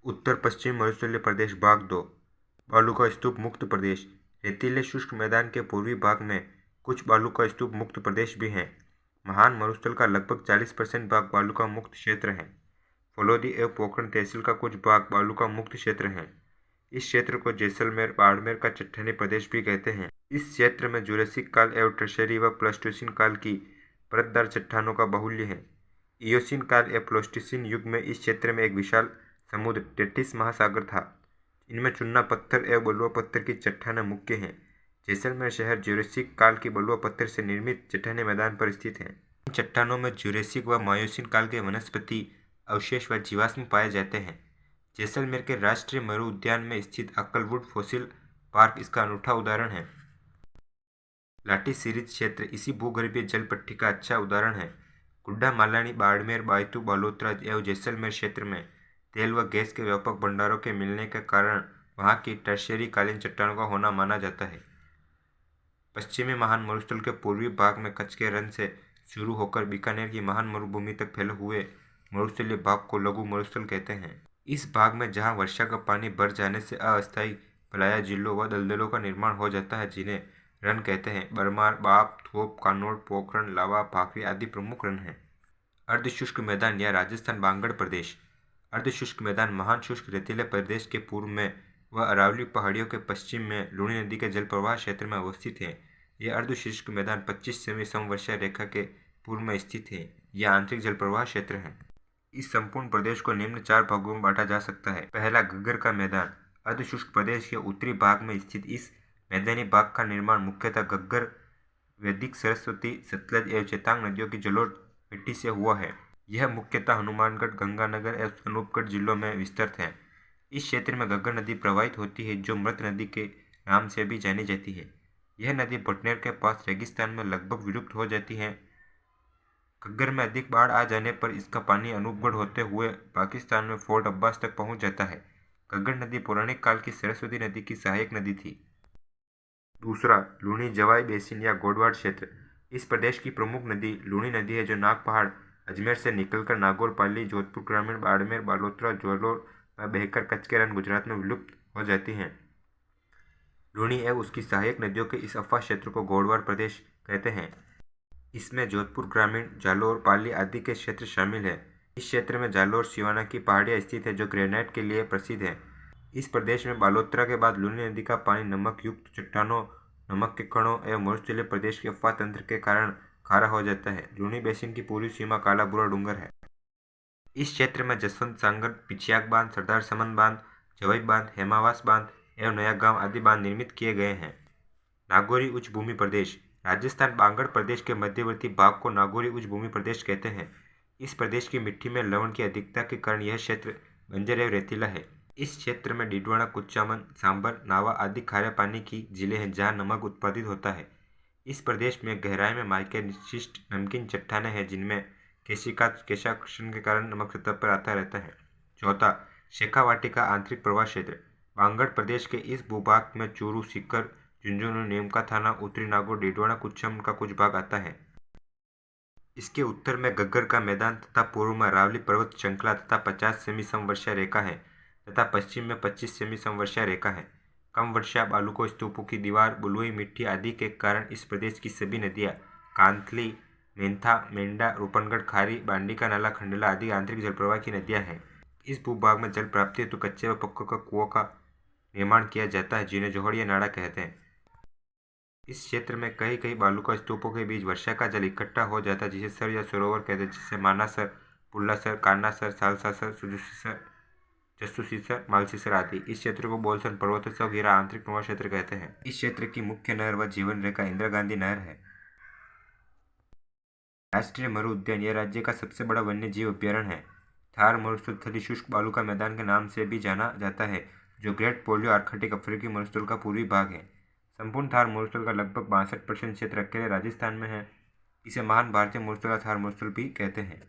उत्तर पश्चिम मरुस्थलीय प्रदेश भाग 2 बालू का स्तूप मुक्त प्रदेश। रेतीले शुष्क मैदान के पूर्वी भाग में कुछ बालू का स्तूप मुक्त प्रदेश भी हैं। महान मरुस्थल का लगभग 40% भाग बालू का मुक्त क्षेत्र है। फलोदी एवं पोखरण तहसील का कुछ भाग बालू का मुक्त क्षेत्र है। इस क्षेत्र को जैसलमेर बाड़मेर का चट्टानी प्रदेश भी कहते हैं। इस क्षेत्र में जुरासिक काल एवं टर्शियरी व प्लास्टोसीन काल की परतदार चट्टानों का बाहुल्य है। इयोसीन काल एवं प्लास्टोसीन युग में इस क्षेत्र में एक विशाल समुद्र टेथिस महासागर था। इनमें चूना पत्थर एवं बलुआ पत्थर की चट्टानें मुख्य हैं। जैसलमेर शहर जुरासिक काल की बलुआ पत्थर से निर्मित चट्टानी मैदान पर स्थित है। इन चट्टानों में जुरासिक व मायोसीन काल के वनस्पति अवशेष व जीवाश्म पाए जाते हैं। जैसलमेर के राष्ट्रीय मरु उद्यान में स्थित अक्कलवुड फॉसिल पार्क इसका अनूठा उदाहरण है। लाठी सीरीज क्षेत्र इसी भूगर्भीय जल पट्टी का अच्छा उदाहरण है। गुड्डा मालानी बाड़मेर बायतू बालोतरा एवं जैसलमेर क्षेत्र में तेल व गैस के व्यापक भंडारों के मिलने के कारण वहां की टर्शियरी कालीन चट्टानों का होना माना जाता है। पश्चिमी महान मरुस्थल के पूर्वी भाग में कच्छ के रण से शुरू होकर बीकानेर की महान मरुभूमि तक फैले हुए मरुस्थलीय भाग को लघु मरुस्थल कहते हैं। इस भाग में जहां वर्षा का पानी भर जाने से अस्थायी पलाया झीलों व दलदलों का निर्माण हो जाता है, जिन्हें रण कहते हैं। बरमार, बाप, थोप, कानोड़, पोखरण, लावा, भाखरी आदि प्रमुख रण हैं। अर्धशुष्क मैदान या राजस्थान बांगड़ प्रदेश। अर्धशुष्क मैदान महान शुष्क रेतीले प्रदेश के पूर्व में व अरावली पहाड़ियों के पश्चिम में लूणी नदी के जल प्रवाह क्षेत्र में अवस्थित है। यह अर्धशुष्क मैदान 25 सेमी समवर्षा रेखा के पूर्व में स्थित है। यह आंतरिक जल प्रवाह क्षेत्र है। इस संपूर्ण प्रदेश को निम्न 4 भागों में बांटा जा सकता है। पहला, घग्गर का मैदान। अर्धशुष्क प्रदेश के उत्तरी भाग में स्थित इस मैदानी भाग का निर्माण मुख्यतः घग्गर, वैदिक, सरस्वती, सतलज एवं चेतांग नदियों की जलोढ़ मिट्टी से हुआ है। यह मुख्यतः हनुमानगढ़, गंगानगर एवं अनूपगढ़ जिलों में विस्तृत है। इस क्षेत्र में घग्गर नदी प्रवाहित होती है, जो मृत नदी के नाम से भी जानी जाती है। यह नदी भटनेर के पास रेगिस्तान में लगभग विलुप्त हो जाती है। घग्गर में अधिक बाढ़ आ जाने पर इसका पानी अनूपगढ़ होते हुए पाकिस्तान में फोर्ट अब्बास तक पहुंच जाता है। घग्गर नदी पौराणिक काल की सरस्वती नदी की सहायक नदी थी। दूसरा, लूणी जवाई बेसिन या गोडवाड़ क्षेत्र। इस प्रदेश की प्रमुख नदी लूणी नदी है, जो नाग पहाड़ अजमेर से निकलकर नागौर, पाली, जोधपुर ग्रामीण, बाड़मेर, बालोतरा, जालोर में बहकर कच्छ के रण गुजरात में विलुप्त हो जाती हैं। लूणी एवं उसकी सहायक नदियों के इस अफाह क्षेत्र को गोडवाड़ प्रदेश कहते हैं। इसमें जोधपुर ग्रामीण, जालोर, पाली आदि के क्षेत्र शामिल है। इस क्षेत्र में जालोर सिवाना की पहाड़ियाँ स्थित है, जो ग्रेनाइट के लिए प्रसिद्ध है। इस प्रदेश में बालोतरा के बाद लूणी नदी का पानी नमक युक्त चट्टानों, नमक के कणों एवं मरुस्थलीय प्रदेश के अफवाह तंत्र के कारण खारा हो जाता है। लूणी बेसिन की पूर्वी सीमा काला बुरा डूंगर है। इस क्षेत्र में जसवंत सागर, पिछियाक बांध, सरदार समन बांध, जवाई बांध, हेमावास बांध एवं नया गांव आदि बांध निर्मित किए गए हैं। नागौरी उच्च भूमि प्रदेश। राजस्थान बांगड़ प्रदेश के मध्यवर्ती भाग को नागौरी उच्च भूमि प्रदेश कहते हैं। इस प्रदेश की मिट्टी में लवण की अधिकता के कारण यह क्षेत्र बंजर एवं रेतीला है। इस क्षेत्र में डिडवाना, कुचामन, सांबर, नावा आदि खारे पानी की झीलें हैं, जहाँ नमक उत्पादित होता है। इस प्रदेश में गहराई में माइक्रोनिशिस्ट नमकीन चट्टानें हैं, जिनमें केशाकृषण के कारण नमक सतह पर आता रहता है। चौथा, शेखावाटी का आंतरिक प्रवाह क्षेत्र। बांगड़ प्रदेश के इस भूभाग में चूरू, सीकर, झुंझुनू, नीमका थाना, उत्तरी नागौर, डिडवाना, कुचामन का कुछ भाग आता है। इसके उत्तर में घग्गर का मैदान तथा पूर्व में अरावली पर्वत श्रृंखला तथा 50 सेमी समवर्षा रेखा है तथा पश्चिम में 25 सेमी समवर्षा रेखा है। कम वर्षा, बालू स्तूपों की दीवार, बलुई मिट्टी आदि के कारण इस प्रदेश की सभी नदियाँ कांतली, मेंथा, मेंढा, रूपनगढ़, खारी, बांडी का नाला, खंडेला आदि आंतरिक जलप्रवाह की नदियाँ हैं। इस भूभाग में जल प्राप्ति हेतु कच्चे व पक्कों का कुओं का निर्माण किया जाता है, जिन्हें जोहड़िया नाड़ा कहते हैं। इस क्षेत्र में कई बालू स्तूपों के बीच वर्षा का जल इकट्ठा हो जाता है, जिसे सर या सरोवर कहते हैं, जिसे मानासर, पुल्लासर, कान्नासर, सालसासर, सुजुसीसर, जस्सुसीसर, मालसीसर आदि। इस क्षेत्र को बोलसन पर्वतोत्सव घेरा आंतरिक प्रवाह क्षेत्र कहते हैं। इस क्षेत्र की मुख्य नहर व जीवन रेखा इंदिरा गांधी नहर है। राष्ट्रीय मरु उद्यान यह राज्य का सबसे बड़ा वन्य जीव अभ्यारण्य है। थार मरुस्थल शुष्क बालू का मैदान के नाम से भी जाना जाता है, जो ग्रेट पोलियो आर्कटिक अफ्रीकी मरुस्थल का पूर्वी भाग है। संपूर्ण थार मरुस्थल का लगभग 62% क्षेत्र अकेले राजस्थान में है। इसे महान भारतीय मरुस्थल का थार मरुस्थल भी कहते हैं।